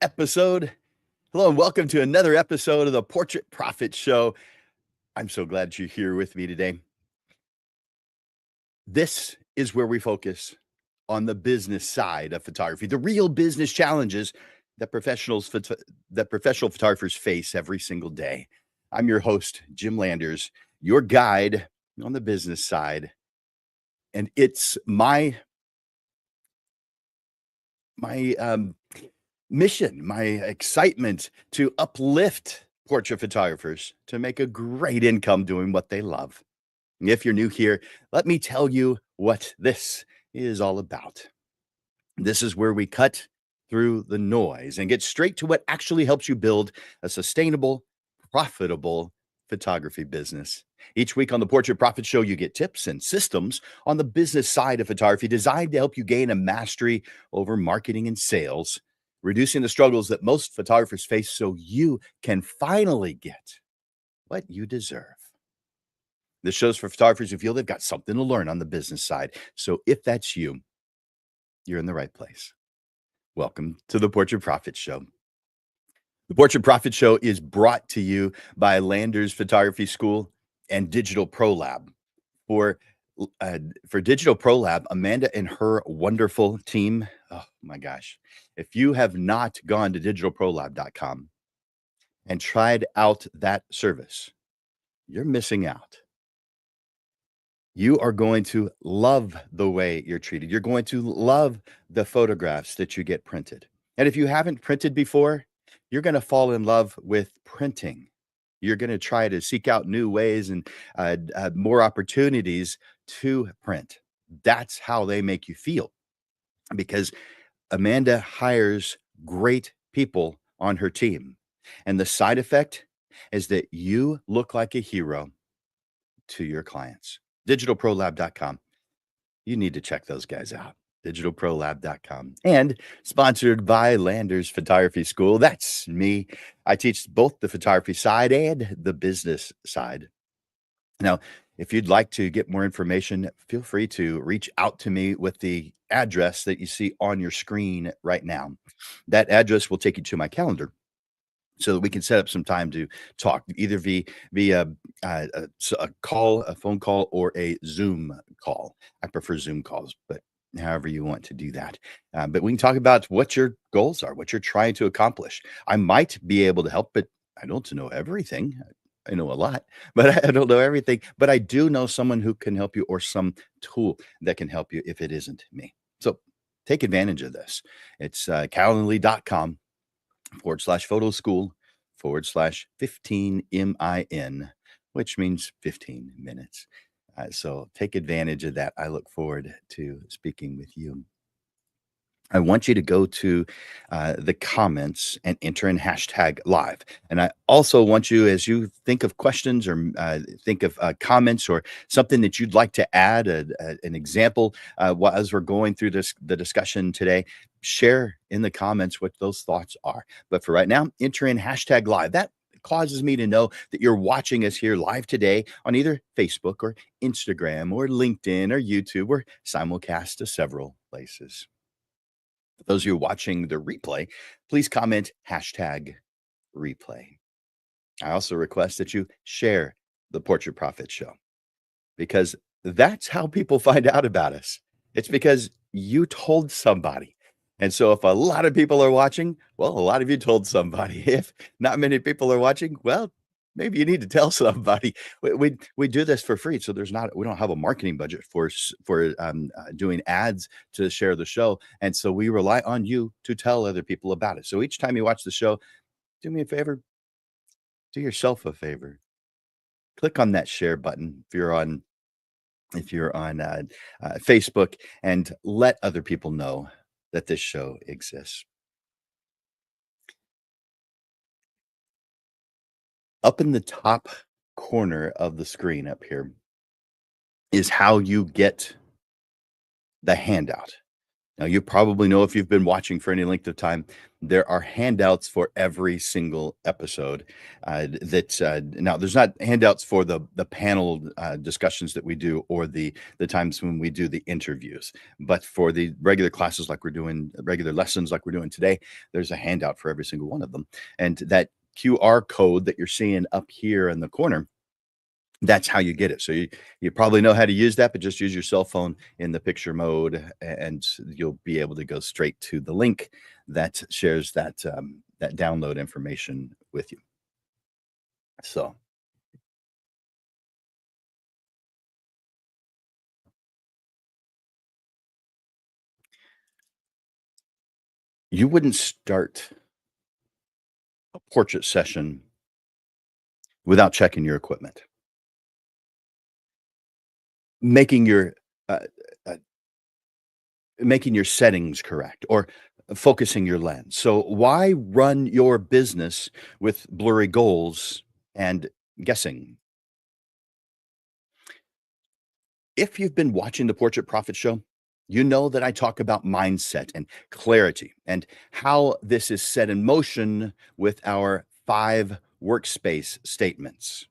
Episode. Hello and welcome to another episode of the Portrait Profit Show. I'm so glad you're here with me today. This is where we focus on the business side of photography, the real business challenges that professional photographers face every single day. I'm your host, Jim Landers, your guide on the business side. And it's my mission, my excitement to uplift portrait photographers to make a great income doing what they love. And if you're new here, let me tell you what this is all about. This is where we cut through the noise and get straight to what actually helps you build a sustainable, profitable photography business. Each week on the Portrait Profit Show, you get tips and systems on the business side of photography designed to help you gain a mastery over marketing and sales, reducing the struggles that most photographers face so you can finally get what you deserve. This show's for photographers who feel they've got something to learn on the business side. So if that's you, you're in the right place. Welcome to the Portrait Profit Show. The Portrait Profit Show is brought to you by Landers Photography School and Digital Pro Lab. For Digital Pro Lab, Amanda and her wonderful team, oh my gosh, if you have not gone to digitalprolab.com and tried out that service, you're missing out. You are going to love the way you're treated. You're going to love the photographs that you get printed. And if you haven't printed before, you're going to fall in love with printing. You're going to try to seek out new ways and more opportunities to print. That's how they make you feel, because Amanda hires great people on her team. And the side effect is that you look like a hero to your clients. Digitalprolab.com. You need to check those guys out. Digitalprolab.com. And sponsored by Landers Photography School. That's me. I teach both the photography side and the business side. Now, if you'd like to get more information, feel free to reach out to me with the address that you see on your screen right now. That address will take you to my calendar. so that we can set up some time to talk either via a call, a phone call, or a Zoom call. I prefer Zoom calls, but however you want to do that. But we can talk about what your goals are, what you're trying to accomplish. I might be able to help, but I don't know everything. I know a lot, but I don't know everything. But I do know someone who can help you or some tool that can help you if it isn't me. So take advantage of this. It's calendly.com /photo school /15 MIN, which means 15 minutes. So take advantage of that. I look forward to speaking with you. I want you to go to the comments and enter in hashtag live. And I also want you, as you think of questions or think of comments or something that you'd like to add, an example, as we're going through the discussion today, share in the comments what those thoughts are. But for right now, enter in hashtag live. That causes me to know that you're watching us here live today on either Facebook or Instagram or LinkedIn or YouTube or simulcast to several places. For those of you watching the replay, please comment hashtag replay. I also request that you share the Portrait Profit Show because that's how people find out about us. It's because you told somebody. And so if a lot of people are watching, well, a lot of you told somebody. If not many people are watching, well, maybe you need to tell somebody. We do this for free, so we don't have a marketing budget for doing ads to share the show, and so we rely on you to tell other people about it. So each time you watch the show, do me a favor, do yourself a favor, click on that share button if you're on Facebook, and let other people know that this show exists. Up in the top corner of the screen up here is how you get the handout. Now, you probably know if you've been watching for any length of time, there are handouts for every single episode. Now there's not handouts for the panel discussions that we do or the times when we do the interviews, but for the regular classes like we're doing, regular lessons like we're doing today, there's a handout for every single one of them. And that QR code that you're seeing up here in the corner, that's how you get it. So you probably know how to use that, but just use your cell phone in the picture mode, and you'll be able to go straight to the link that shares that download information with you. So you wouldn't start a portrait session without checking your equipment, making your uh, uh, making your settings correct, or focusing your lens. So why run your business with blurry goals and guessing? If you've been watching the Portrait Profit Show, you know that I talk about mindset and clarity and how this is set in motion with our 5 workspace statements: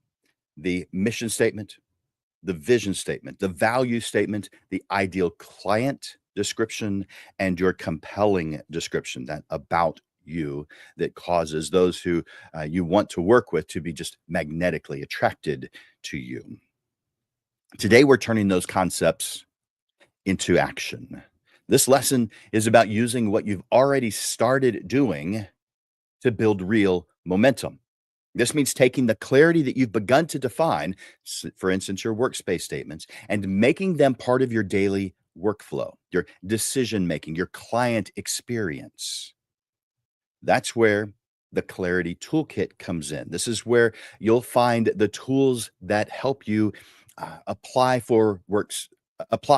the mission statement, the vision statement, the value statement, the ideal client description, and your compelling description, that about you that causes those who you want to work with to be just magnetically attracted to you. Today, we're turning those concepts into action. This lesson is about using what you've already started doing to build real momentum. This means taking the clarity that you've begun to define, for instance, your workspace statements, and making them part of your daily workflow, your decision making, your client experience. That's where the Clarity Toolkit comes in. This is where you'll find the tools that help you apply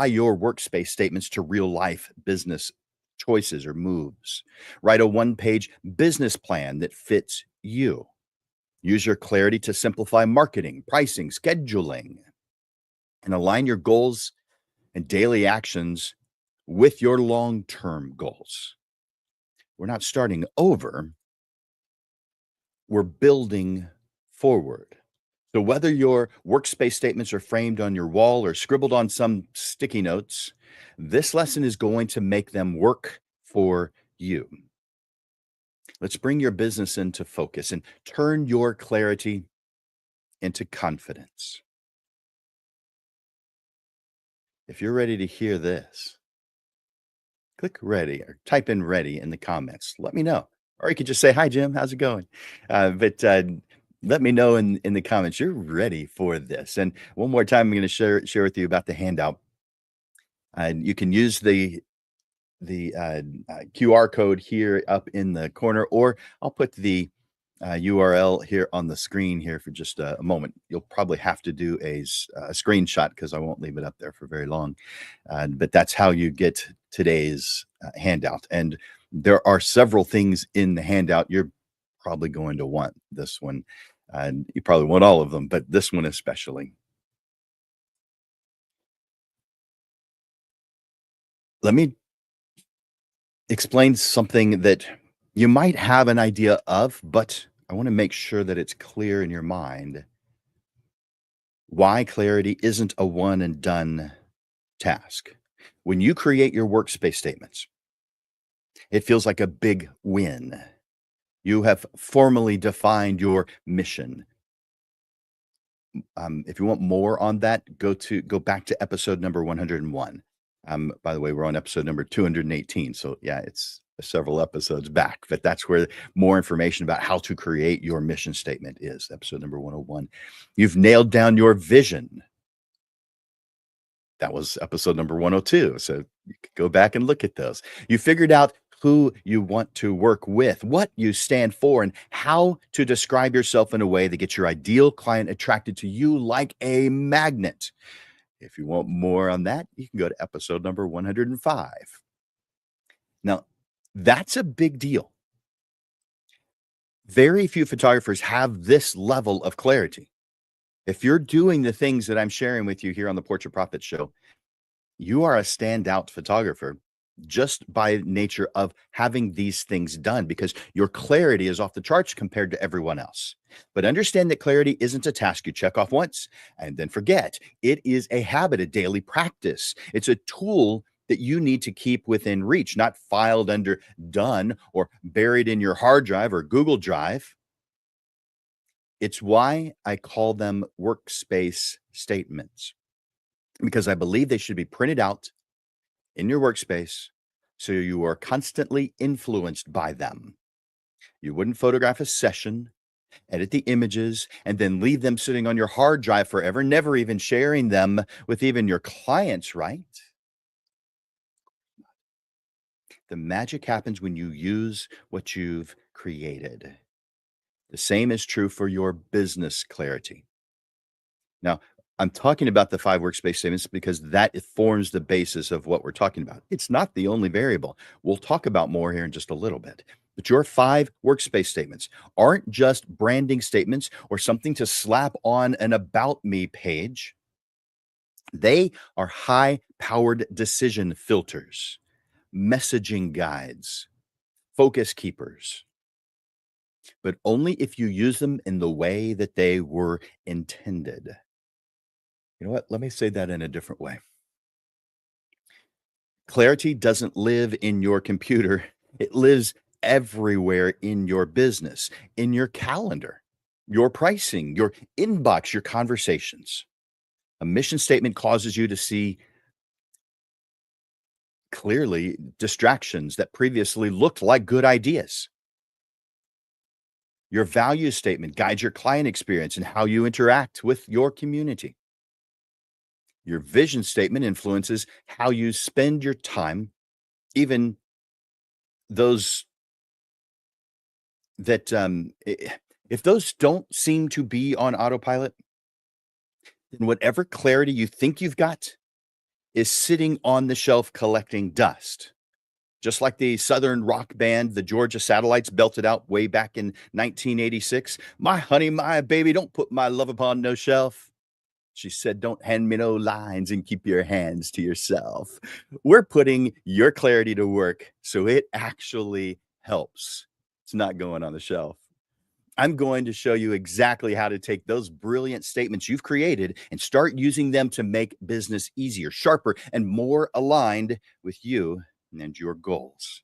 your workspace statements to real life business choices or moves. Write a one-page business plan that fits you. Use your clarity to simplify marketing, pricing, scheduling, and align your goals and daily actions with your long-term goals. We're not starting over, we're building forward. So whether your workspace statements are framed on your wall or scribbled on some sticky notes, this lesson is going to make them work for you. Let's bring your business into focus and turn your clarity into confidence. If you're ready to hear this, click ready or type in ready in the comments. Let me know. Or you could just say, hi, Jim, how's it going? But let me know in the comments you're ready for this. And one more time, I'm going to share with you about the handout. And you can use the QR code here up in the corner, or I'll put the URL here on the screen here for just a moment. You'll probably have to do a screenshot because I won't leave it up there for very long. But that's how you get today's handout. And there are several things in the handout. You're probably going to want this one. And you probably want all of them, but this one especially. Let me explain something that you might have an idea of, but I want to make sure that it's clear in your mind why clarity isn't a one and done task. When you create your workspace statements, it feels like a big win. You have formally defined your mission. If you want more on that, go back to episode number 101. By the way, we're on episode number 218. So yeah, it's several episodes back, but that's where more information about how to create your mission statement is episode number 101. You've nailed down your vision. That was episode number 102. So you could go back and look at those. You figured out who you want to work with, what you stand for, and how to describe yourself in a way that gets your ideal client attracted to you like a magnet. If you want more on that, you can go to episode number 105. Now, that's a big deal. Very few photographers have this level of clarity. If you're doing the things that I'm sharing with you here on the Portrait Profit Show, you are a standout photographer just by nature of having these things done because your clarity is off the charts compared to everyone else. But understand that clarity isn't a task you check off once and then forget. It is a habit, a daily practice. It's a tool that you need to keep within reach, not filed under done or buried in your hard drive or Google Drive. It's why I call them workspace statements because I believe they should be printed out in your workspace so you are constantly influenced by them. You wouldn't photograph a session, edit the images, and then leave them sitting on your hard drive forever, never even sharing them with even your clients, right? The magic happens when you use what you've created. The same is true for your business clarity. Now, I'm talking about the 5 workspace statements because that forms the basis of what we're talking about. It's not the only variable. We'll talk about more here in just a little bit. But your 5 workspace statements aren't just branding statements or something to slap on an about me page. They are high-powered decision filters, messaging guides, focus keepers, but only if you use them in the way that they were intended. You know what? Let me say that in a different way. Clarity doesn't live in your computer. It lives everywhere in your business, in your calendar, your pricing, your inbox, your conversations. A mission statement causes you to see clearly distractions that previously looked like good ideas. Your value statement guides your client experience and how you interact with your community. Your vision statement influences how you spend your time, even those that if those don't seem to be on autopilot, then whatever clarity you think you've got is sitting on the shelf collecting dust. Just like the Southern rock band, the Georgia Satellites, belted out way back in 1986. My honey, my baby, don't put my love upon no shelf. She said, don't hand me no lines and keep your hands to yourself. We're putting your clarity to work so it actually helps. It's not going on the shelf. I'm going to show you exactly how to take those brilliant statements you've created and start using them to make business easier, sharper, and more aligned with you and your goals.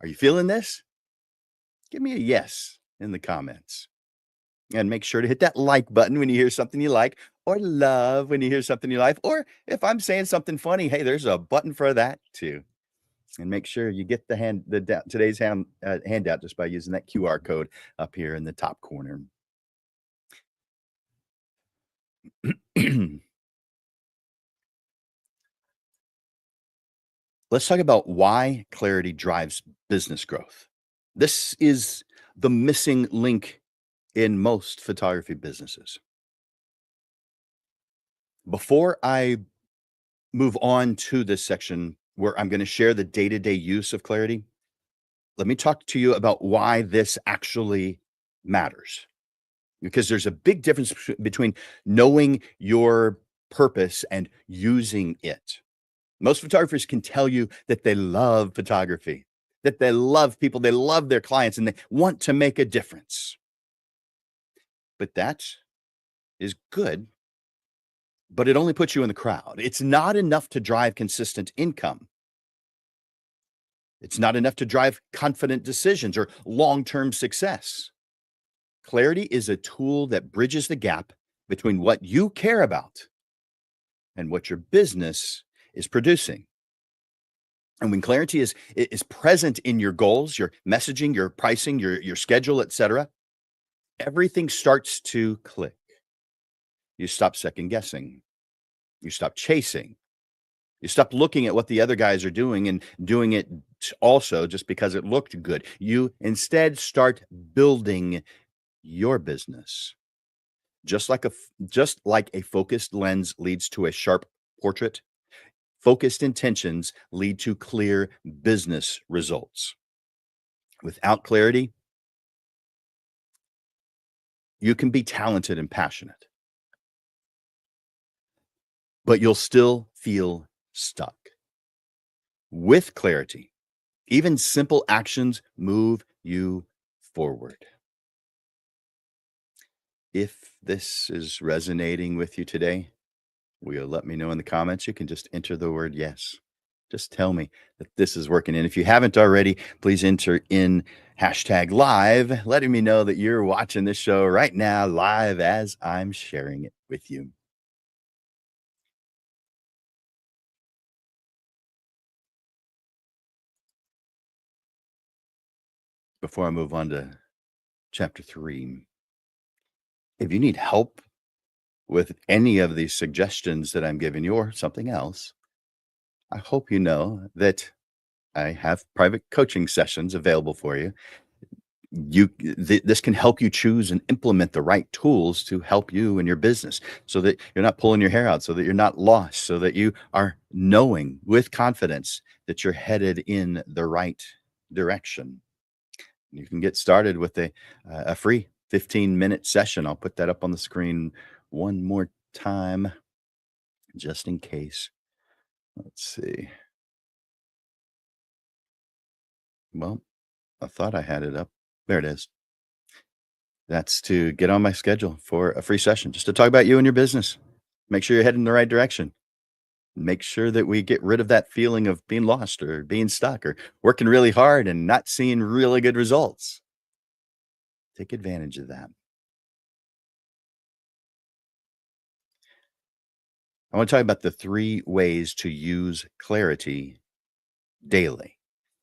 Are you feeling this? Give me a yes in the comments. And make sure to hit that like button when you hear something you like, or love when you hear something you like, or if I'm saying something funny, hey, there's a button for that too. And make sure you get today's handout just by using that QR code up here in the top corner. Let's talk about why clarity drives business growth. This is the missing link in most photography businesses. Before I move on to this section where I'm going to share the day to day use of clarity, let me talk to you about why this actually matters. Because there's a big difference between knowing your purpose and using it. Most photographers can tell you that they love photography, that they love people, they love their clients, and they want to make a difference. But that is good, but it only puts you in the crowd. It's not enough to drive consistent income. It's not enough to drive confident decisions or long term success. Clarity is a tool that bridges the gap between what you care about and what your business is producing. And when clarity is present in your goals, your messaging, your pricing, your schedule, etc., everything starts to click. You stop second guessing. You stop chasing. You stop looking at what the other guys are doing and doing it also just because it looked good. You instead start building your business. Just like a focused lens leads to a sharp portrait, focused intentions lead to clear business results. Without clarity, you can be talented and passionate, but you'll still feel stuck. With clarity, even simple actions move you forward. If this is resonating with you today, will you let me know in the comments? You can just enter the word yes. Just tell me that this is working. And if you haven't already, please enter in hashtag live, letting me know that you're watching this show right now, live as I'm sharing it with you. Before I move on to chapter 3, if you need help with any of these suggestions that I'm giving you or something else, I hope you know that I have private coaching sessions available for you. This can help you choose and implement the right tools to help you in your business so that you're not pulling your hair out, so that you're not lost, so that you are knowing with confidence that you're headed in the right direction. You can get started with a free 15-minute session. I'll put that up on the screen one more time just in case. Let's see. Well, I thought I had it up. There it is. That's to get on my schedule for a free session, just to talk about you and your business. Make sure you're heading in the right direction. Make sure that we get rid of that feeling of being lost or being stuck or working really hard and not seeing really good results. Take advantage of that. I want to talk about the 3 ways to use clarity daily.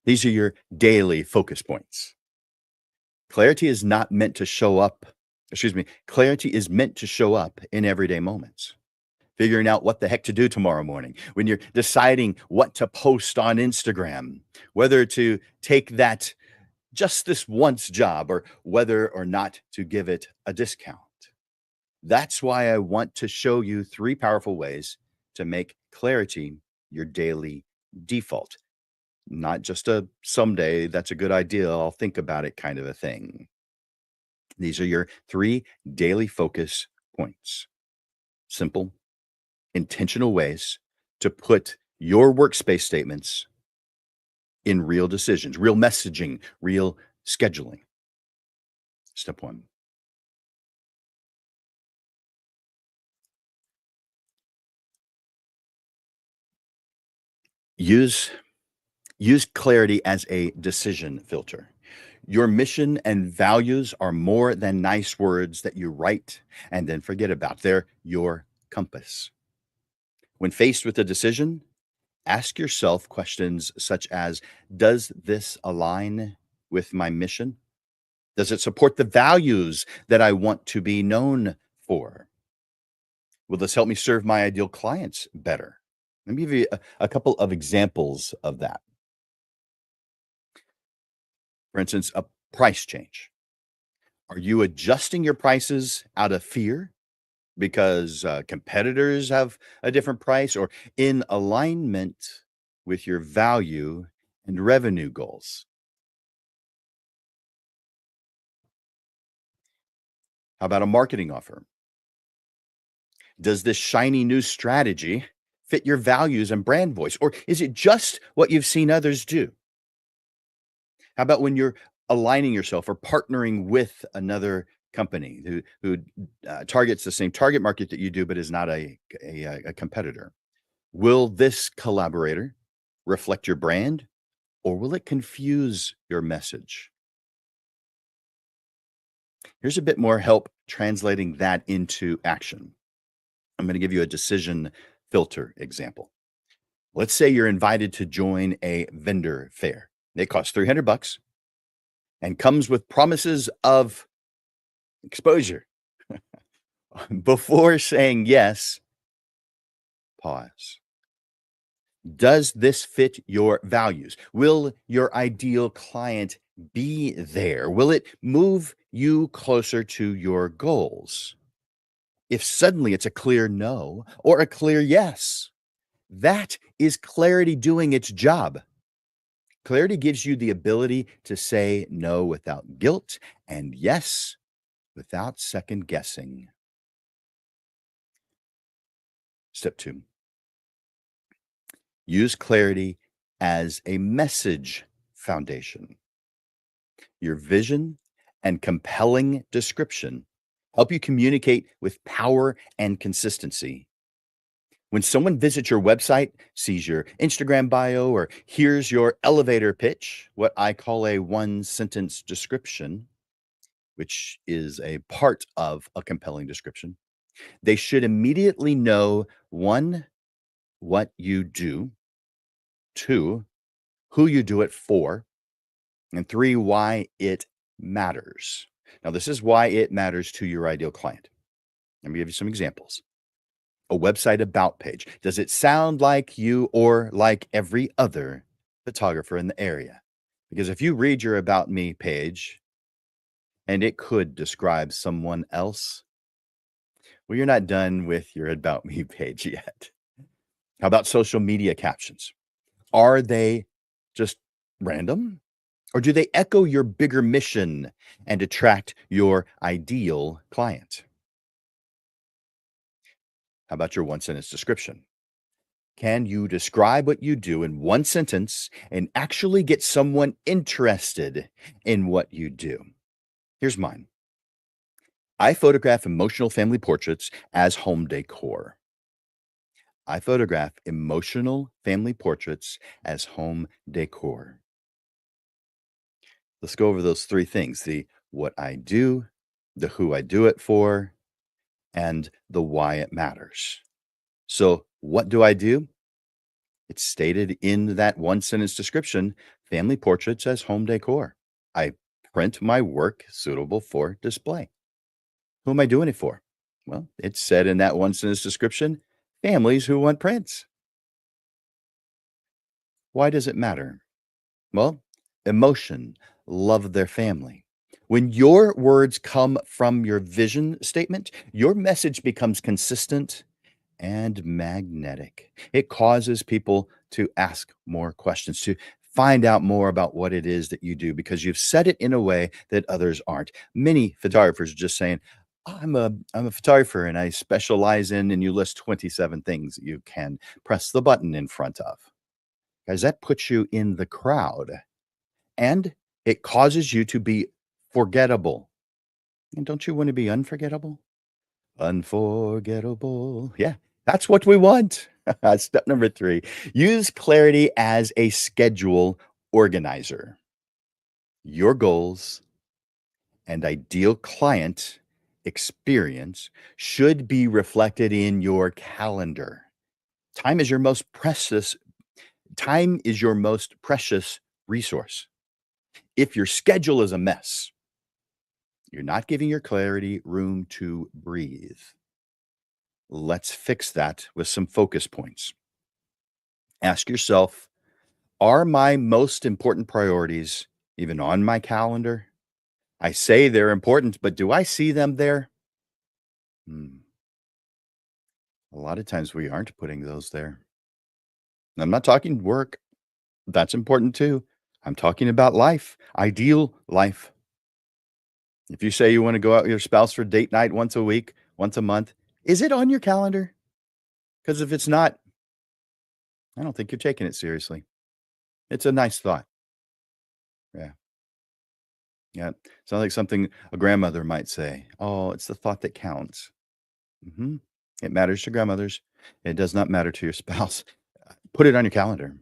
These are your daily focus points. Clarity is not meant to show up, excuse me, clarity is meant to show up in everyday moments. Figuring out what the heck to do tomorrow morning, when you're deciding what to post on Instagram, whether to take that just this once job or whether or not to give it a discount. That's why I want to show you 3 powerful ways to make clarity your daily default. Not just a someday, that's a good idea, I'll think about it kind of a thing. These are your 3 daily focus points. Simple, intentional ways to put your workspace statements in real decisions, real messaging, real scheduling. Step 1. Use Use clarity as a decision filter. Your mission and values are more than nice words that you write and then forget about. They're your compass. When faced with a decision, ask yourself questions such as: does this align with my mission? Does it support the values that I want to be known for? Will this help me serve my ideal clients better? Let me give you a couple of examples of that. For instance, a price change. Are you adjusting your prices out of fear because competitors have a different price, or in alignment with your value and revenue goals? How about a marketing offer? Does this shiny new strategy fit your values and brand voice, or is it just what you've seen others do? How about when you're aligning yourself or partnering with another company who targets the same target market that you do, but is not a competitor? Will this collaborator reflect your brand, or will it confuse your message? Here's a bit more help translating that into action. I'm going to give you a decision filter example. Let's say you're invited to join a vendor fair. It costs 300 bucks and comes with promises of exposure. Before saying yes, pause. Does this fit your values? Will your ideal client be there? Will it move you closer to your goals? If suddenly it's a clear no or a clear yes, that is clarity doing its job. Clarity gives you the ability to say no without guilt and yes without second guessing. Step two, use clarity as a message foundation. Your vision and compelling description help you communicate with power and consistency. When someone visits your website, sees your Instagram bio, or hears your elevator pitch, what I call a one sentence description, which is a part of a compelling description, they should immediately know: one, what you do; two, who you do it for; and three, why it matters. Now, this is why it matters to your ideal client. Let me give you some examples. A website about page. Does it sound like you or like every other photographer in the area? Because if you read your About Me page and it could describe someone else, well, you're not done with your About Me page yet. How about social media captions? Are they just random, or do they echo your bigger mission and attract your ideal client? How about your one sentence description? Can you describe what you do in one sentence and actually get someone interested in what you do? Here's mine. I photograph emotional family portraits as home decor. I photograph emotional family portraits as home decor. Let's go over those three things: the what I do, the who I do it for, and the why it matters. So, what do I do? It's stated in that one sentence description: family portraits as home decor. I print my work suitable for display. Who am I doing it for? Well, it's said in that one sentence description: families who want prints. Why does it matter? Well, emotion, love of their family. When your words come from your vision statement, your message becomes consistent and magnetic. It causes people to ask more questions, to find out more about what it is that you do, because you've said it in a way that others aren't. Many photographers are just saying, I'm a photographer and I specialize in," and you list 27 things that you can press the button in front of. Guys, that puts you in the crowd, and it causes you to be forgettable. And don't you want to be unforgettable? Unforgettable. Yeah, that's what we want. Step number 3, use clarity as a schedule organizer. Your goals and ideal client experience should be reflected in your calendar. Time is your most precious time is your most precious resource. If your schedule is a mess, you're not giving your clarity room to breathe. Let's fix that with some focus points. Ask yourself, are my most important priorities even on my calendar? I say they're important, but do I see them there? Hmm. A lot of times we aren't putting those there. I'm not talking work. That's important too. I'm talking about life, ideal life. If you say you want to go out with your spouse for date night once a week, once a month, is it on your calendar? Because if it's not, I don't think you're taking it seriously. It's a nice thought. Yeah. Yeah. Sounds like something a grandmother might say. Oh, it's the thought that counts. Hmm. It matters to grandmothers. It does not matter to your spouse. Put it on your calendar.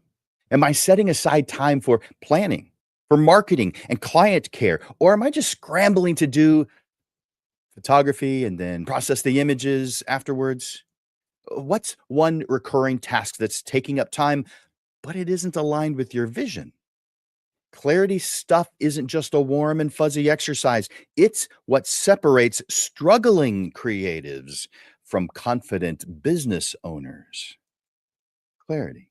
Am I setting aside time for planning, for marketing and client care? Or am I just scrambling to do photography and then process the images afterwards? What's one recurring task that's taking up time, but it isn't aligned with your vision? Clarity stuff isn't just a warm and fuzzy exercise. It's what separates struggling creatives from confident business owners. Clarity.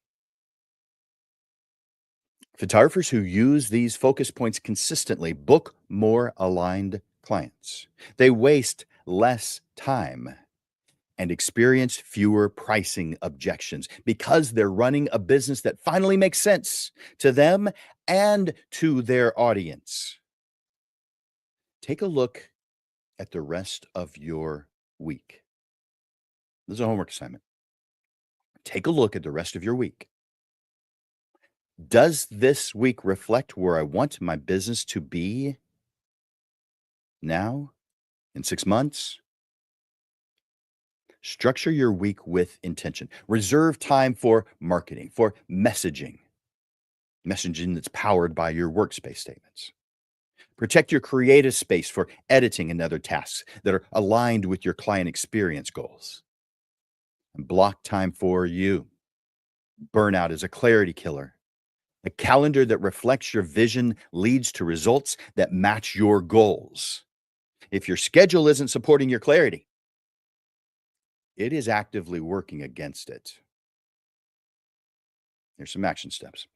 Photographers who use these focus points consistently book more aligned clients. They waste less time and experience fewer pricing objections because they're running a business that finally makes sense to them and to their audience. Take a look at the rest of your week. This is a homework assignment. Take a look at the rest of your week. Does this week reflect where I want my business to be now, in 6 months? Structure your week with intention. Reserve time for marketing, for messaging that's powered by your workspace statements. Protect your creative space for editing and other tasks that are aligned with your client experience goals. And block time for you. Burnout is a clarity killer. A calendar that reflects your vision leads to results that match your goals. If your schedule isn't supporting your clarity, it is actively working against it. Here's some action steps.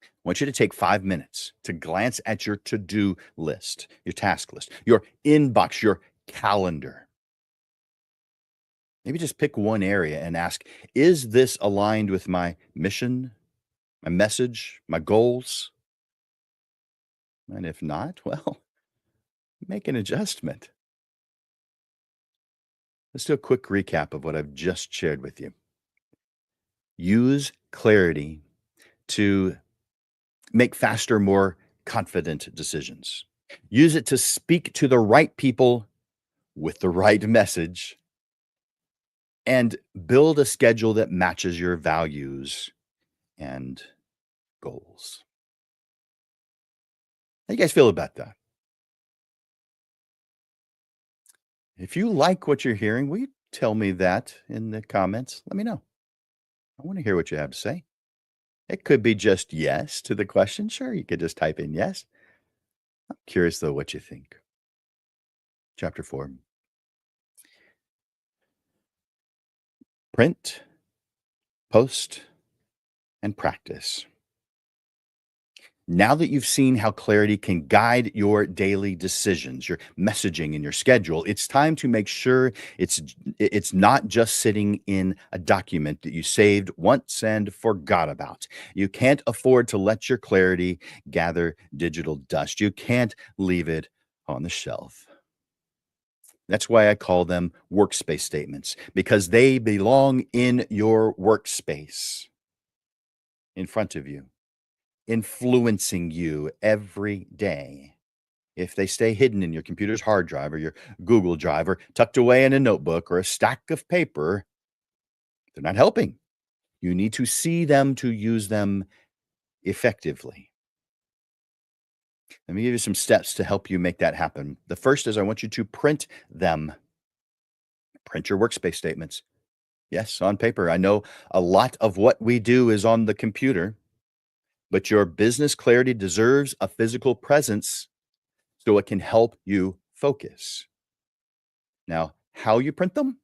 I want you to take 5 minutes to glance at your to do list, your task list, your inbox, your calendar. Maybe just pick one area and ask, is this aligned with my mission, my message, my goals? And if not, well, make an adjustment. Let's do a quick recap of what I've just shared with you. Use clarity to make faster, more confident decisions. Use it to speak to the right people with the right message and build a schedule that matches your values and goals. How you guys feel about that? If you like what you're hearing, will you tell me that in the comments? Let me know. I want to hear what you have to say. It could be just yes to the question. Sure, you could just type in yes. I'm curious though what you think. Chapter 4. Print, post, and practice. Now that you've seen how clarity can guide your daily decisions, your messaging, and your schedule, it's time to make sure it's not just sitting in a document that you saved once and forgot about. You can't afford to let your clarity gather digital dust. You can't leave it on the shelf. That's why I call them workspace statements, because they belong in your workspace in front of you, influencing you every day. If they stay hidden in your computer's hard drive or your Google Drive or tucked away in a notebook or a stack of paper, They're not helping. You need to see them to use them effectively. Let me give you some steps to help you make that happen. The first is I want you to print them. Print your workspace statements. Yes, on paper. I know a lot of what we do is on the computer, but your business clarity deserves a physical presence so it can help you focus. Now, how you print them?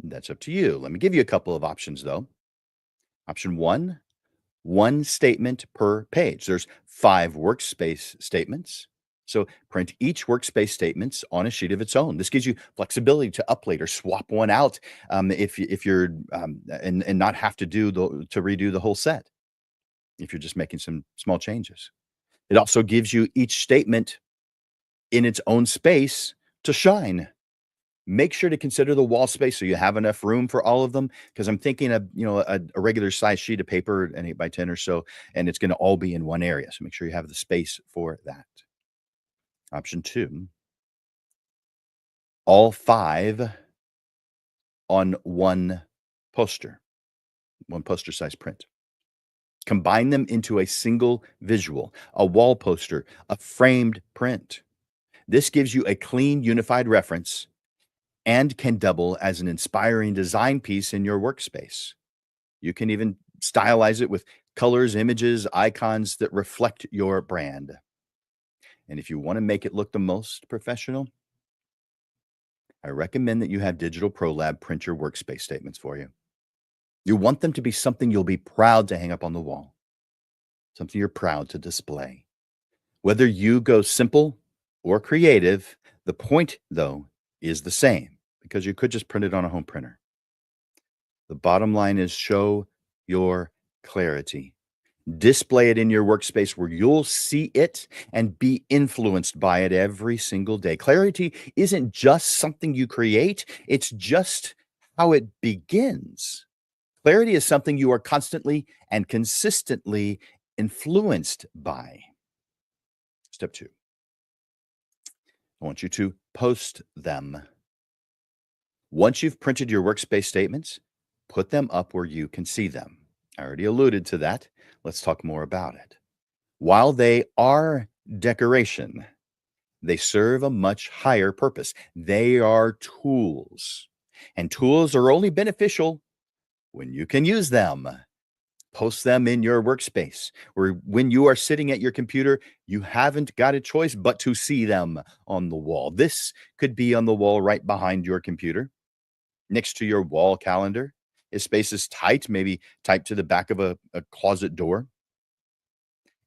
That's up to you. Let me give you a couple of options though. Option one statement per page. There's 5 workspace statements. So print each workspace statements on a sheet of its own. This gives you flexibility to update or swap one out if you're and not have to redo the whole set if you're just making some small changes. It also gives you each statement in its own space to shine. Make sure to consider the wall space so you have enough room for all of them. Because I'm thinking of, a regular size sheet of paper, an 8 by 10 or so, and it's gonna all be in one area, so make sure you have the space for that. Option 2, all 5 on one poster size print. Combine them into a single visual, a wall poster, a framed print. This gives you a clean, unified reference and can double as an inspiring design piece in your workspace. You can even stylize it with colors, images, icons that reflect your brand. And if you want to make it look the most professional, I recommend that you have Digital Pro Lab print your workspace statements for you. You want them to be something you'll be proud to hang up on the wall, something you're proud to display. Whether you go simple or creative, the point, though, is the same because you could just print it on a home printer. The bottom line is show your clarity. Display it in your workspace where you'll see it and be influenced by it every single day. Clarity isn't just something you create, it's just how it begins. Clarity is something you are constantly and consistently influenced by. Step 2, I want you to post them. Once you've printed your workspace statements, put them up where you can see them. I already alluded to that. Let's talk more about it. While they are decoration, they serve a much higher purpose. They are tools, and tools are only beneficial when you can use them. Post them in your workspace, where when you are sitting at your computer, you haven't got a choice but to see them on the wall. This could be on the wall right behind your computer, next to your wall calendar. If space is tight, maybe type to the back of a closet door.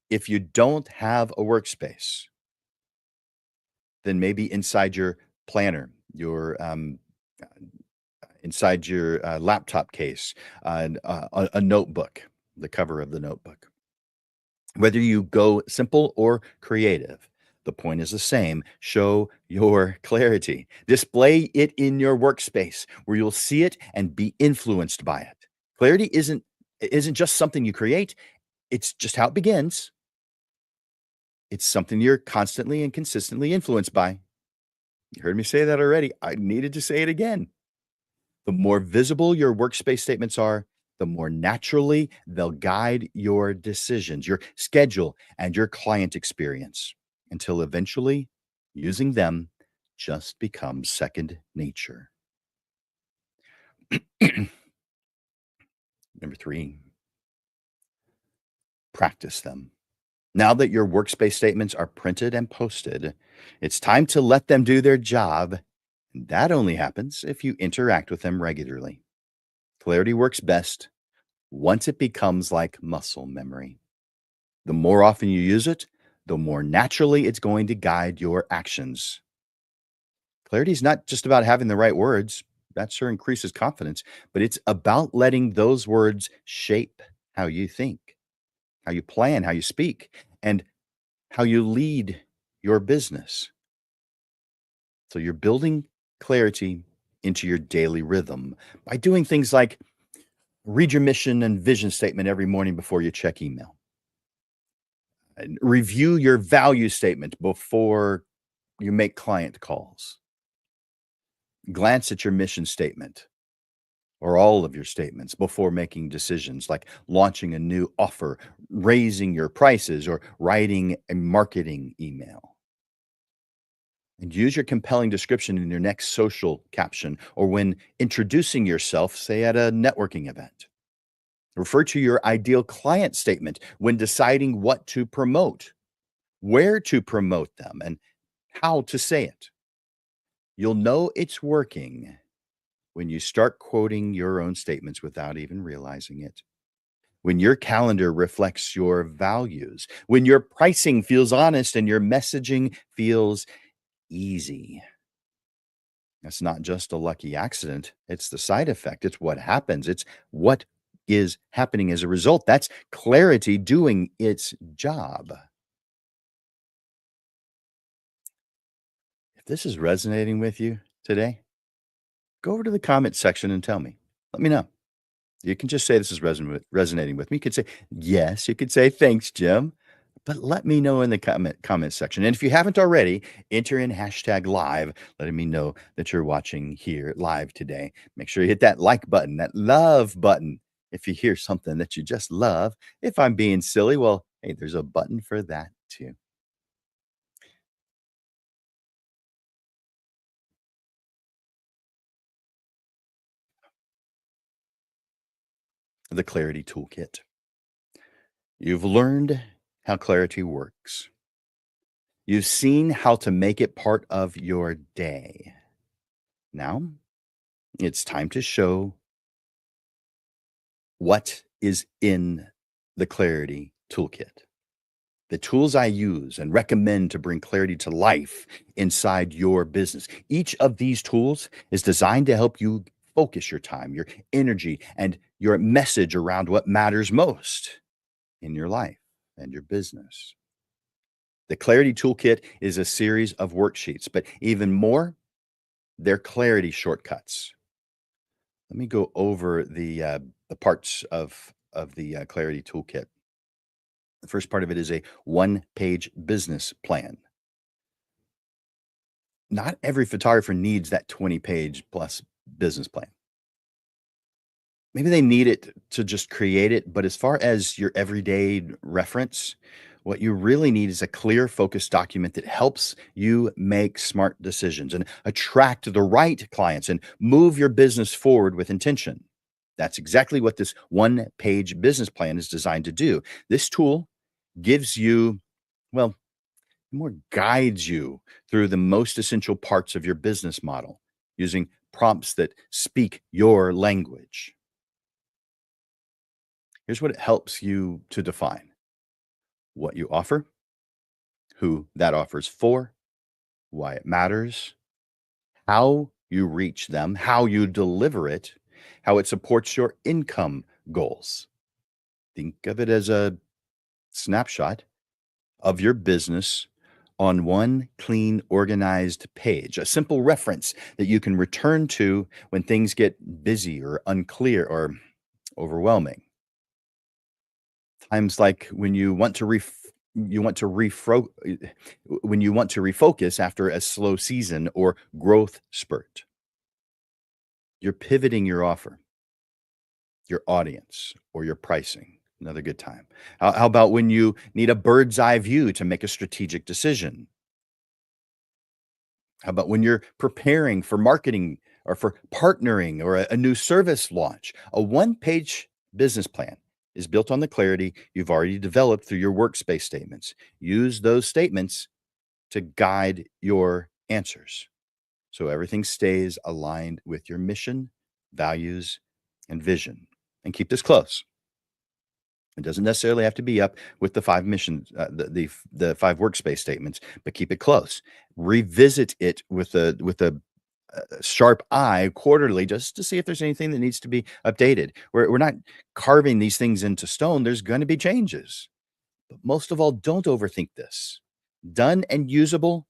If you don't have a workspace, then maybe inside your planner, inside your laptop case, a notebook, the cover of the notebook. Whether you go simple or creative, the point is the same. Show your clarity. Display it in your workspace where you'll see it and be influenced by it. Clarity isn't just something you create, it's just how it begins. It's something you're constantly and consistently influenced by. You heard me say that already. I needed to say it again. The more visible your workspace statements are, the more naturally they'll guide your decisions, your schedule, and your client experience until eventually using them just becomes second nature. Number 3, practice them. Now that your workspace statements are printed and posted, it's time to let them do their job. That only happens if you interact with them regularly. Clarity works best once it becomes like muscle memory. The more often you use it, the more naturally it's going to guide your actions. Clarity is not just about having the right words, that sure increases confidence, but it's about letting those words shape how you think, how you plan, how you speak, and how you lead your business. So you're building clarity into your daily rhythm by doing things like read your mission and vision statement every morning before you check email. And review your value statement before you make client calls. Glance at your mission statement or all of your statements before making decisions like launching a new offer, raising your prices, or writing a marketing email. And use your compelling description in your next social caption or when introducing yourself, say at a networking event. Refer to your ideal client statement when deciding what to promote, where to promote them, and how to say it. You'll know it's working when you start quoting your own statements without even realizing it. When your calendar reflects your values, when your pricing feels honest and your messaging feels easy. It's not just a lucky accident, it's the side effect. It's what happens. It's what is happening as a result. That's clarity doing its job. If this is resonating with you today, go over to the comment section and tell me. Let me know. You can just say this is resonating with me. You could say, yes. You could say, thanks, Jim. But let me know in the comment section. And if you haven't already, enter in hashtag live, letting me know that you're watching here live today. Make sure you hit that like button, that love button. If you hear something that you just love, if I'm being silly, well, hey, there's a button for that too. The Clarity Toolkit. You've learned how clarity works. You've seen how to make it part of your day. Now it's time to show what is in the Clarity Toolkit. The tools I use and recommend to bring clarity to life inside your business. Each of these tools is designed to help you focus your time, your energy, and your message around what matters most in your life and your business. The Clarity Toolkit is a series of worksheets, but even more, they're clarity shortcuts. Let me go over the parts of the Clarity Toolkit. The first part of it is a one-page business plan. Not every photographer needs that 20-page plus business plan. Maybe they need it to just create it, but as far as your everyday reference, what you really need is a clear, focused document that helps you make smart decisions and attract the right clients and move your business forward with intention. That's exactly what this one-page business plan is designed to do. This tool gives you, well, more guides you through the most essential parts of your business model using prompts that speak your language. Here's what it helps you to define: what you offer, who that offer's for, why it matters, how you reach them, how you deliver it, how it supports your income goals. Think of it as a snapshot of your business on one clean, organized page, a simple reference that you can return to when things get busy or unclear or overwhelming. Times like when you want to when you want to refocus after a slow season or growth spurt. You're pivoting your offer, your audience, or your pricing. Another good time. How about when you need a bird's eye view to make a strategic decision? How about when you're preparing for marketing or for partnering or a new service launch? A one-page business plan is built on the clarity you've already developed through your workspace statements. Use those statements to guide your answers so everything stays aligned with your mission, values, and vision. And keep this close. It doesn't necessarily have to be up with the five missions, the five workspace statements, but keep it close. Revisit it with a sharp eye quarterly, just to see if there's anything that needs to be updated. We're not carving these things into stone. There's going to be changes, but most of all, don't overthink this. Done and usable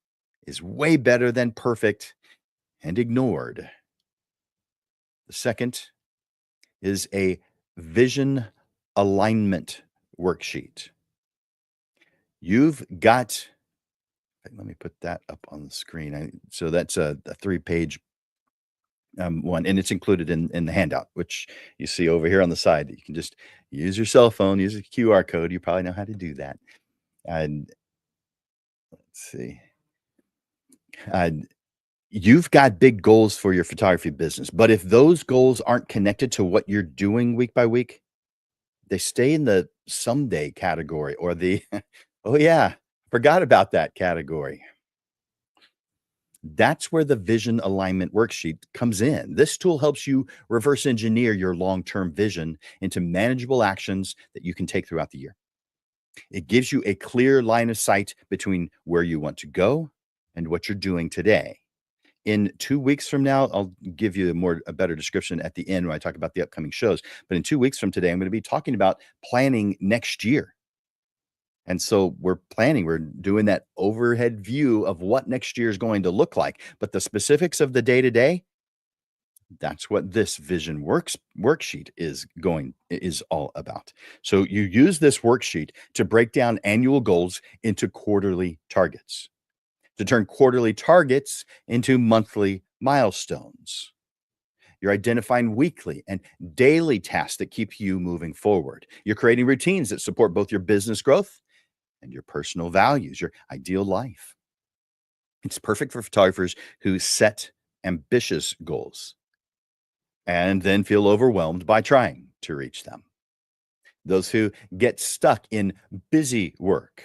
is way better than perfect and ignored. The second is a vision alignment worksheet. You've got, let me put that up on the screen. So that's a 3-page one, and it's included in the handout, which you see over here on the side. You can just use your cell phone, use a QR code. You probably know how to do that. And let's see. And you've got big goals for your photography business, but if those goals aren't connected to what you're doing week by week, they stay in the someday category or the oh yeah, forgot about that category. That's where the vision alignment worksheet comes in. This tool helps you reverse engineer your long term vision into manageable actions that you can take throughout the year. It gives you a clear line of sight between where you want to go and what you're doing today. In 2 weeks from now, I'll give you a better description at the end when I talk about the upcoming shows. But in 2 weeks from today, I'm going to be talking about planning next year. And so we're doing that overhead view of what next year is going to look like. But the specifics of the day to day, that's what this vision worksheet is all about. So you use this worksheet to break down annual goals into quarterly targets, to turn quarterly targets into monthly milestones. You're identifying weekly and daily tasks that keep you moving forward. You're creating routines that support both your business growth and your personal values, your ideal life. It's perfect for photographers who set ambitious goals and then feel overwhelmed by trying to reach them. Those who get stuck in busy work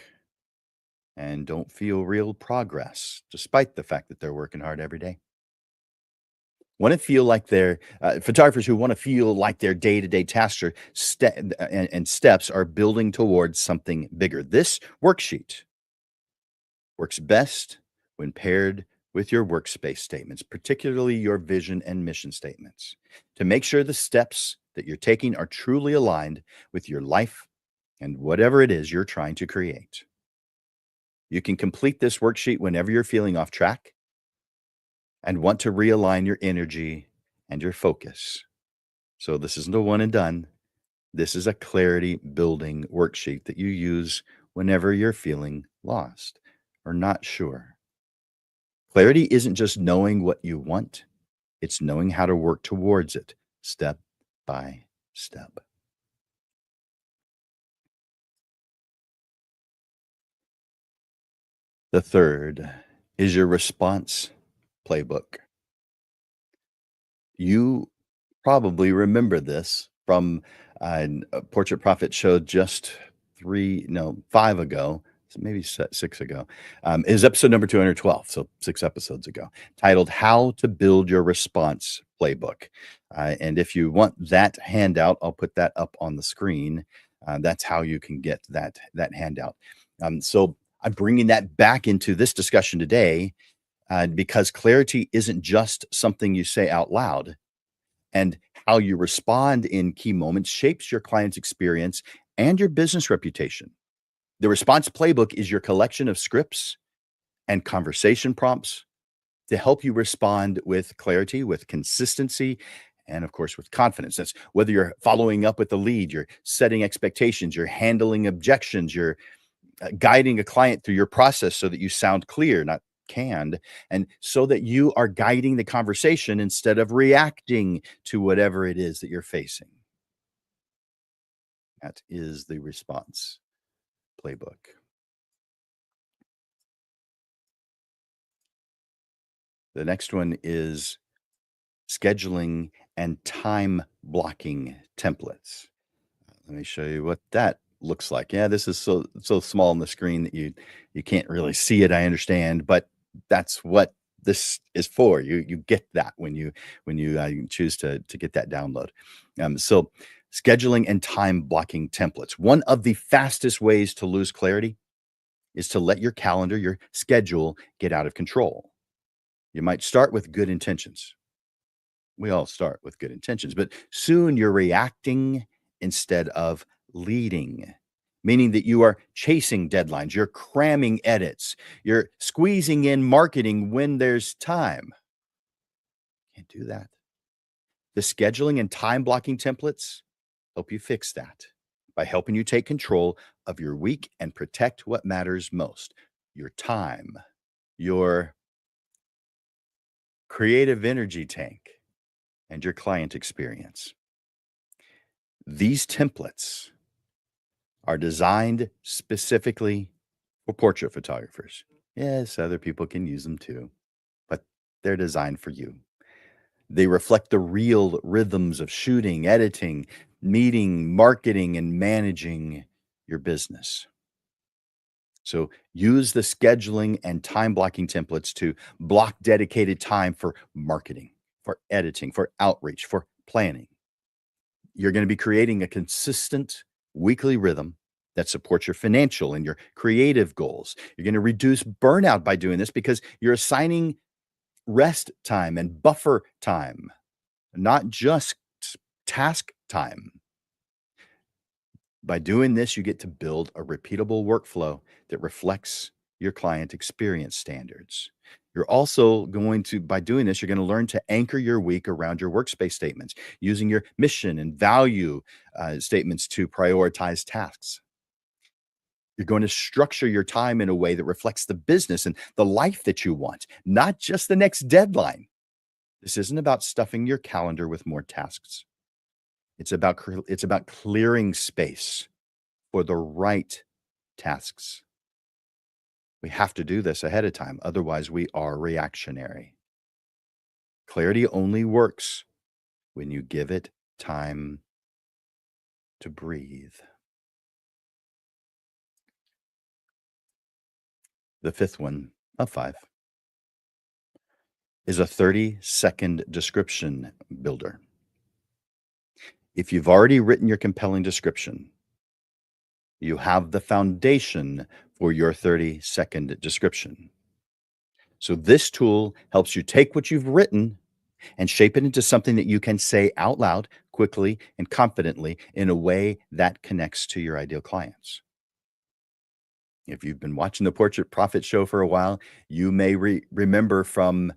and don't feel real progress, despite the fact that they're working hard every day. Want to feel like their photographers who want to feel like their day-to-day tasks and steps are building towards something bigger. This worksheet works best when paired with your workspace statements, particularly your vision and mission statements, to make sure the steps that you're taking are truly aligned with your life and whatever it is you're trying to create. You can complete this worksheet whenever you're feeling off track and want to realign your energy and your focus. So, this isn't a one and done. This is a clarity building worksheet that you use whenever you're feeling lost or not sure. Clarity isn't just knowing what you want, it's knowing how to work towards it step by step. The third is your response playbook. You probably remember this from a Portrait Profit show just 5 ago, so maybe 6 ago. Is episode number 212, so 6 episodes ago, titled "How to Build Your Response Playbook." And if you want that handout, I'll put that up on the screen. That's how you can get that handout. So I'm bringing that back into this discussion today because clarity isn't just something you say out loud, and how you respond in key moments shapes your client's experience and your business reputation. The response playbook is your collection of scripts and conversation prompts to help you respond with clarity, with consistency, and of course, with confidence. That's whether you're following up with the lead, you're setting expectations, you're handling objections, you're guiding a client through your process so that you sound clear, not canned, and so that you are guiding the conversation instead of reacting to whatever it is that you're facing. That is the response playbook. The next one is scheduling and time blocking templates. Let me show you what that looks like. Yeah, this is so small on the screen that you can't really see it, I understand, but that's what this is for. You get that when you choose to get that download. So scheduling and time blocking templates. One of the fastest ways to lose clarity is to let your calendar, your schedule get out of control. You might start with good intentions. We all start with good intentions, but soon you're reacting instead of leading, meaning that you are chasing deadlines, you're cramming edits, you're squeezing in marketing when there's time. Can't do that. The scheduling and time blocking templates help you fix that by helping you take control of your week and protect what matters most: your time, your creative energy tank. and your client experience. These templates are designed specifically for portrait photographers. Yes, other people can use them too, but they're designed for you. They reflect the real rhythms of shooting, editing, meeting, marketing, and managing your business. So use the scheduling and time blocking templates to block dedicated time for marketing, for editing, for outreach, for planning. You're going to be creating a consistent weekly rhythm that supports your financial and your creative goals. You're going to reduce burnout by doing this because you're assigning rest time and buffer time, not just task time. By doing this, you get to build a repeatable workflow that reflects your client experience standards. You're also going to, by doing this, you're going to learn to anchor your week around your workspace statements, using your mission and value statements to prioritize tasks. You're going to structure your time in a way that reflects the business and the life that you want, not just the next deadline. This isn't about stuffing your calendar with more tasks. It's about clearing space for the right tasks. We have to do this ahead of time, otherwise we are reactionary. Clarity only works when you give it time to breathe. The fifth one of 5 is a 30-second description builder. If you've already written your compelling description, you have the foundation for your 30-second description. So this tool helps you take what you've written and shape it into something that you can say out loud, quickly, and confidently in a way that connects to your ideal clients. If you've been watching the Portrait Profit Show for a while, you may remember from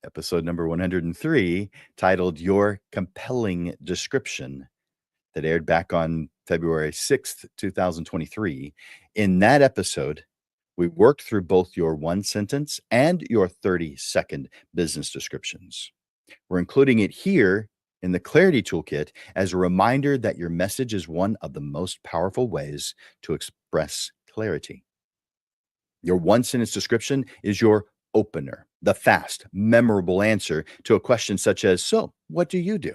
episode number 103, titled Your Compelling Description, that aired back on February 6th, 2023. In that episode, we worked through both your 1-sentence and your 30-second business descriptions. We're including it here in the Clarity Toolkit as a reminder that your message is one of the most powerful ways to express clarity. Your 1-sentence description is your opener, the fast, memorable answer to a question such as, "So, what do you do?"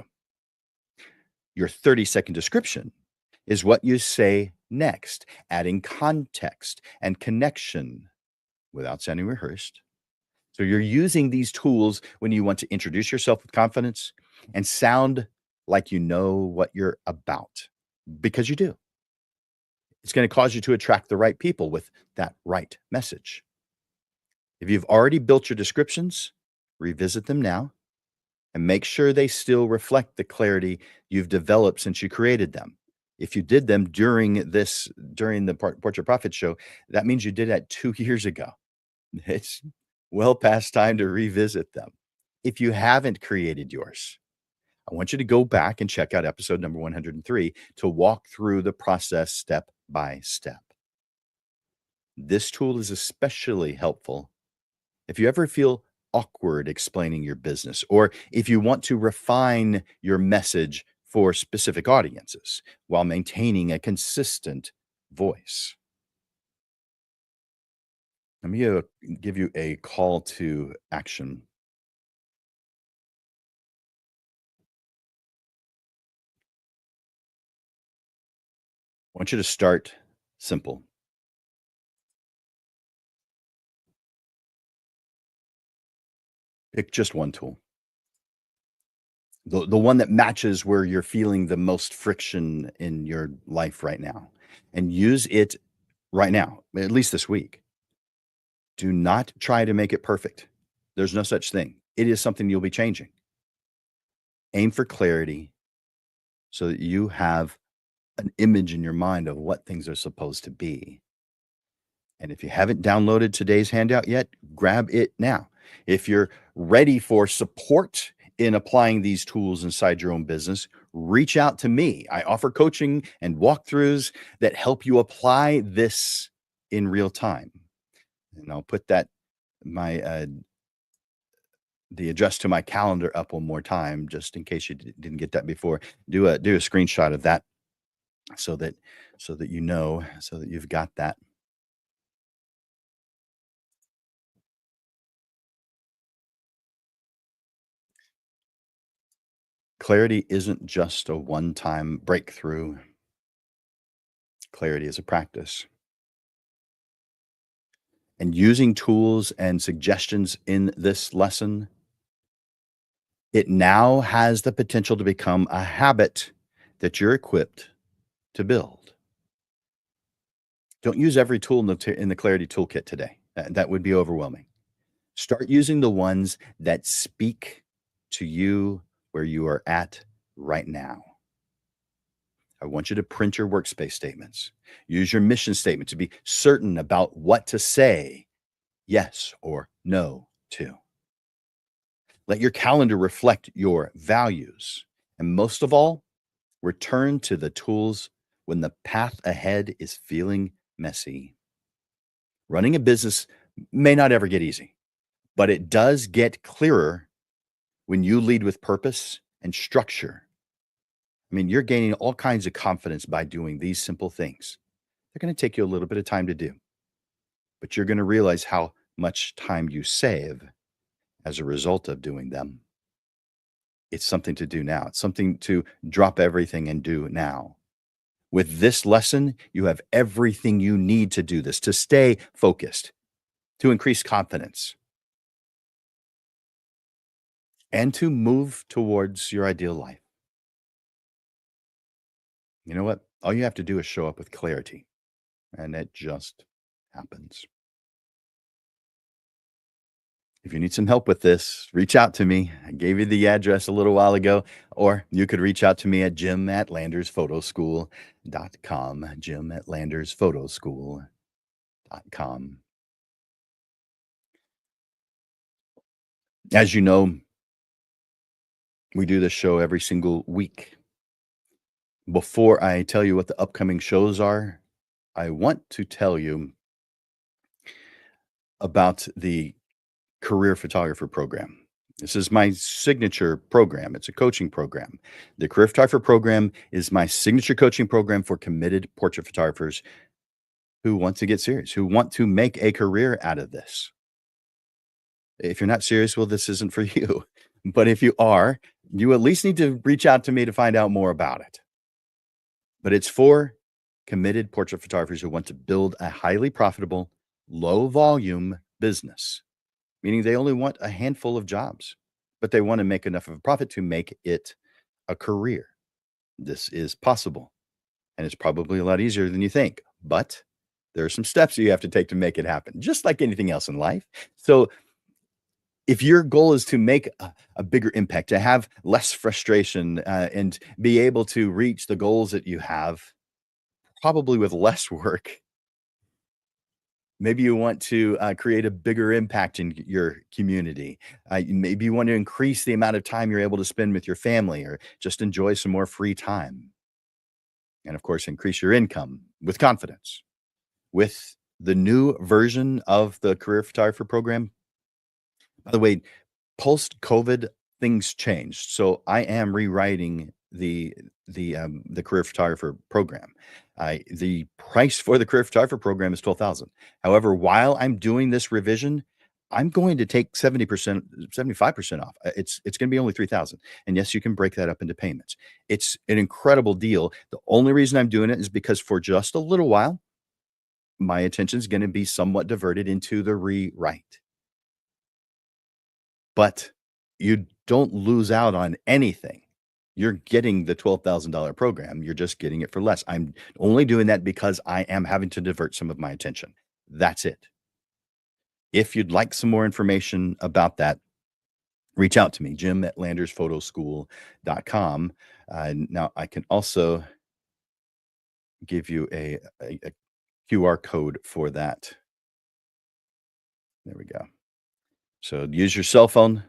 Your 30-second description is what you say next, adding context and connection without sounding rehearsed. So you're using these tools when you want to introduce yourself with confidence and sound like you know what you're about, because you do. It's going to cause you to attract the right people with that right message. If you've already built your descriptions, revisit them now and make sure they still reflect the clarity you've developed since you created them. If you did them during the Portrait Profit Show, that means you did that 2 years ago. It's well past time to revisit them. If you haven't created yours, I want you to go back and check out episode number 103 to walk through the process step by step. This tool is especially helpful if you ever feel awkward explaining your business, or if you want to refine your message for specific audiences while maintaining a consistent voice. Let me give you a call to action. I want you to start simple. Pick just one tool. The one that matches where you're feeling the most friction in your life right now, and use it right now, at least this week. Do not try to make it perfect. There's no such thing. It is something you'll be changing. Aim for clarity so that you have an image in your mind of what things are supposed to be. And if you haven't downloaded today's handout yet, grab it now. If you're ready for support in applying these tools inside your own business, reach out to me. I offer coaching and walkthroughs that help you apply this in real time. And I'll put my the address to my calendar up one more time, just in case you didn't get that before. Do a screenshot of that so that you know, so that you've got that. Clarity isn't just a one-time breakthrough. Clarity is a practice. And using tools and suggestions in this lesson, it now has the potential to become a habit that you're equipped to build. Don't use every tool in the Clarity Toolkit today. That would be overwhelming. Start using the ones that speak to you where you are at right now. I want you to print your workspace statements. Use your mission statement to be certain about what to say yes or no to. Let your calendar reflect your values. And most of all, return to the tools when the path ahead is feeling messy. Running a business may not ever get easy, but it does get clearer when you lead with purpose and structure. I mean, you're gaining all kinds of confidence by doing these simple things. They're going to take you a little bit of time to do, but you're going to realize how much time you save as a result of doing them. It's something to do now. It's something to drop everything and do now. With this lesson, you have everything you need to do this, to stay focused, to increase confidence, and to move towards your ideal life. You know what? All you have to do is show up with clarity, and it just happens. If you need some help with this, reach out to me. I gave you the address a little while ago, or you could reach out to me at jim@landersphotoschool.com, jim@landersphotoschool.com. As you know, we do this show every single week. Before I tell you what the upcoming shows are, I want to tell you about the career photographer program. This is my signature program. It's a coaching program. The Career Photographer program is my signature coaching program for committed portrait photographers who want to get serious, who want to make a career out of this. If you're not serious, well, this isn't for you. But if you are, you at least need to reach out to me to find out more about it. But it's for committed portrait photographers who want to build a highly profitable, low volume business, meaning they only want a handful of jobs, but they want to make enough of a profit to make it a career. This is possible, and it's probably a lot easier than you think, but there are some steps you have to take to make it happen, just like anything else in life. So if your goal is to make a bigger impact, to have less frustration, and be able to reach the goals that you have, probably with less work, maybe you want to create a bigger impact in your community. Maybe you want to increase the amount of time you're able to spend with your family or just enjoy some more free time. And of course, increase your income with confidence. With the new version of the Career Photographer program, by the way, post-COVID, things changed. So I am rewriting the career photographer program. The price for the career photographer program is 12,000. However, while I'm doing this revision, I'm going to take 70%, 75% off. It's going to be only 3,000. And yes, you can break that up into payments. It's an incredible deal. The only reason I'm doing it is because for just a little while, my attention is going to be somewhat diverted into the rewrite. But you don't lose out on anything. You're getting the $12,000 program. You're just getting it for less. I'm only doing that because I am having to divert some of my attention. That's it. If you'd like some more information about that, reach out to me, jim@landersphotoschool.com. Now, I can also give you a QR code for that. There we go. So use your cell phone,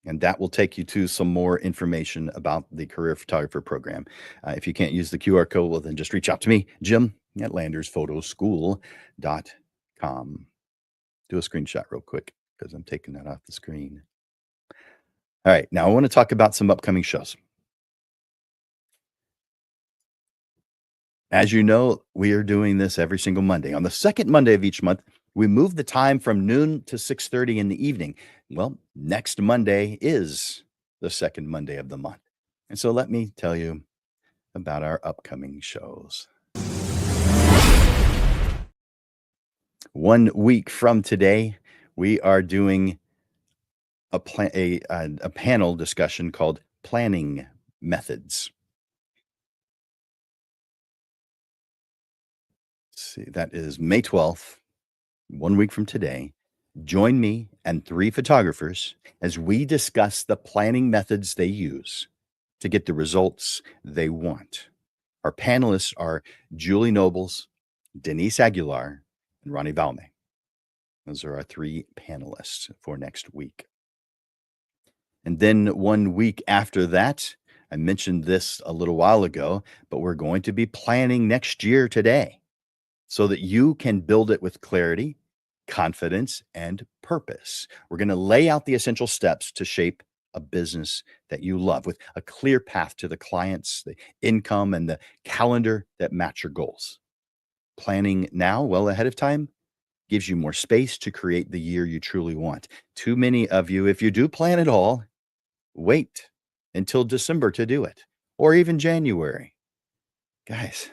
and that will take you to some more information about the career photographer program. If you can't use the QR code, well, then just reach out to me, jim@landersphotoschool.com. Do a screenshot real quick because I'm taking that off the screen. All right, now I want to talk about some upcoming shows. As you know, we are doing this every single Monday. On the second Monday of each month, we move the time from noon to 6:30 in the evening. Well, next Monday is the second Monday of the month. And so let me tell you about our upcoming shows. 1 week from today, we are doing a panel discussion called Planning Methods. Let's see, that is May 12th, 1 week from today. Join me and 3 photographers as we discuss the planning methods they use to get the results they want. Our panelists are Julie Nobles, Denise Aguilar, and Ronnie Valme. Those are our 3 panelists for next week. And then 1 week after that, I mentioned this a little while ago, but we're going to be planning next year today so that you can build it with clarity, confidence, and purpose. We're going to lay out the essential steps to shape a business that you love with a clear path to the clients, the income, and the calendar that match your goals. Planning now, well ahead of time, gives you more space to create the year you truly want. Too many of you, if you do plan at all, wait until December to do it, or even January. Guys,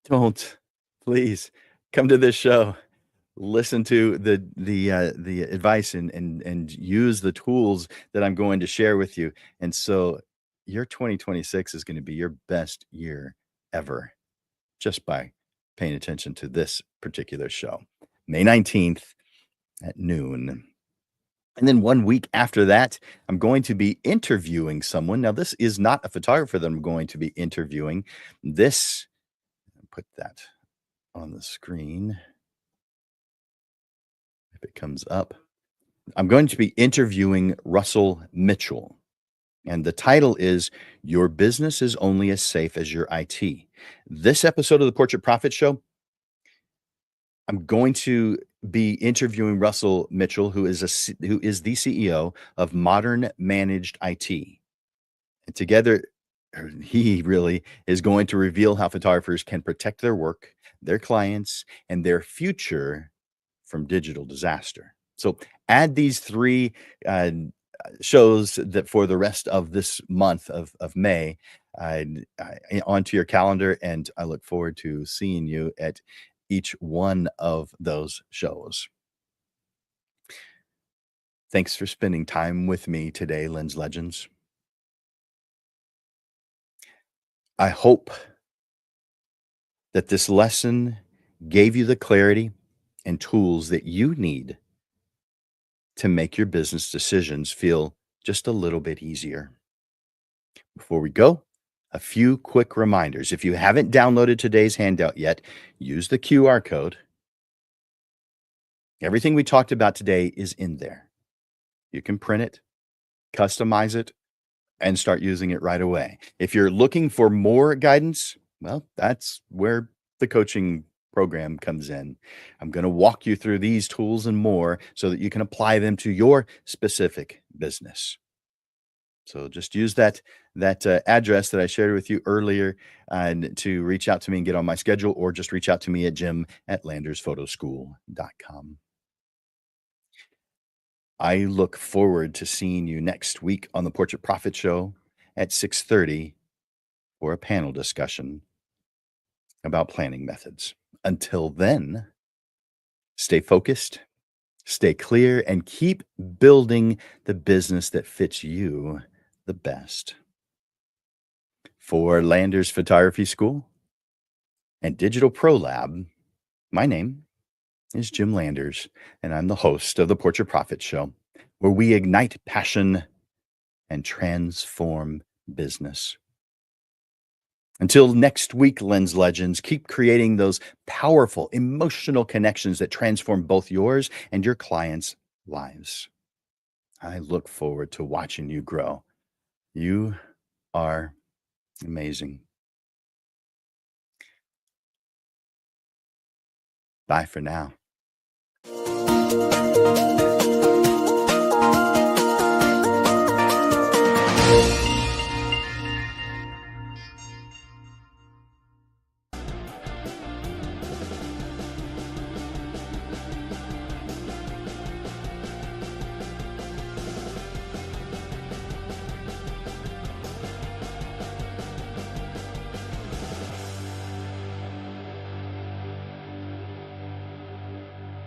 don't. Please come to this show. Listen to the advice and use the tools that I'm going to share with you. And so your 2026 is gonna be your best year ever just by paying attention to this particular show. May 19th at noon. And then 1 week after that, I'm going to be interviewing someone. Now, this is not a photographer that I'm going to be interviewing. This put that on the screen if it comes up. I'm going to be interviewing Russell Mitchell, and the title is Your Business is Only as Safe as Your IT. This episode of the Portrait Profit Show, I'm going to be interviewing Russell Mitchell, who is who is the CEO of Modern Managed IT. And together, he really is going to reveal how photographers can protect their work, their clients, and their future from digital disaster. So add these 3 uh, shows that for the rest of this month of May onto your calendar, and I look forward to seeing you at each one of those shows. Thanks for spending time with me today, Lens Legends. I hope that this lesson gave you the clarity and tools that you need to make your business decisions feel just a little bit easier. Before we go, a few quick reminders. If you haven't downloaded today's handout yet, use the QR code. Everything we talked about today is in there. You can print it, customize it, and start using it right away. If you're looking for more guidance, well, that's where the coaching program comes in. I'm going to walk you through these tools and more so that you can apply them to your specific business. So just use that address that I shared with you earlier and to reach out to me and get on my schedule, or just reach out to me at jim@landersphotoschool.com. I look forward to seeing you next week on the Portrait Profit Show at 6:30 for a panel discussion about planning methods. Until then, stay focused, stay clear, and keep building the business that fits you the best. For Landers Photography School and Digital Pro Lab, my name is Jim Landers, and I'm the host of the Portrait Profit Show, where we ignite passion and transform business. Until next week, Lens Legends, keep creating those powerful emotional connections that transform both yours and your clients' lives. I look forward to watching you grow. You are amazing. Bye for now.